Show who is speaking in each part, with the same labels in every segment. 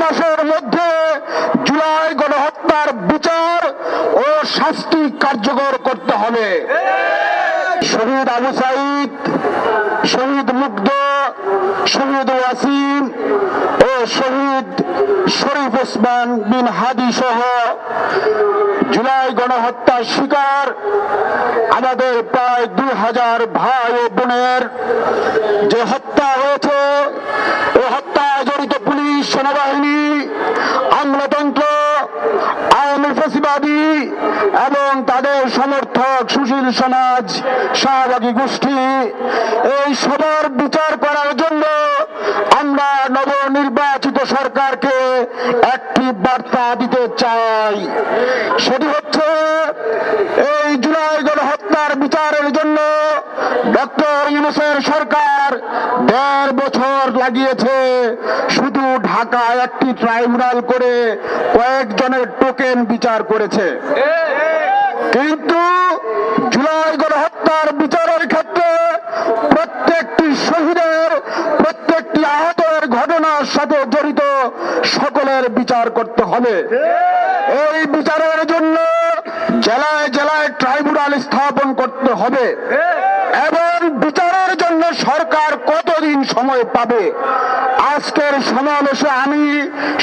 Speaker 1: মাসের মধ্যে জুলাই গণহত্যার বিচার ও শাস্তি কার্যকর করতে হবে। শহীদ আবু সাঈদ, শহীদ মুগ্ধ, শহীদ ওয়াসিম ও শহীদ শরীফ ওসমান বিন হাদি সহ জুলাই গণহত্যার শিকার আমাদের প্রায় 2000 ভাই ও বোনের যে হত্যা হয়েছে, এই হত্যায় জড়িত পুলিশ, সেনাবাহিনী, আমলাতন্ত্র, আওয়ামী ফ্যাসিবাদী এবং তাদের সমর্থক সুশীল সমাজ, শাহবাগী গোষ্ঠী, এই সবার বিচার করার জন্য আমরা নবনির্বাচিত সরকারকে একটি বার্তা দিতে চাই। সেটি হচ্ছে, এই জুলাই গণহত্যার বিচারের জন্য ডক্টর ইউনূসের সরকার 1.5 বছর লাগিয়েছে শুধু ঢাকায় একটি ট্রাইব্যুনাল করে কয়েকজনের টোকেন বিচার করেছে। কিন্তু জুলাই গণহত্যার বিচারের ক্ষেত্রে প্রত্যেকটি শহীদের, প্রত্যেকটি আহতের ঘটনার সাথে জড়িত সকলের বিচার করতে হবে। এই বিচারের জন্য জেলায় জেলায় ট্রাইব্যুনাল স্থাপন করতে হবে এবং বিচারের জন্য সরকার কতদিন সময় পাবে? আজকের সমাবেশে আমি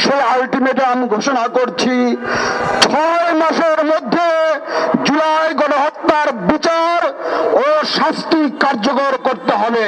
Speaker 1: সেই আলটিমেটাম ঘোষণা করছি, 6 মাসের মধ্যে জুলাই গণহত্যার বিচার ও শাস্তি কার্যকর করতে হবে।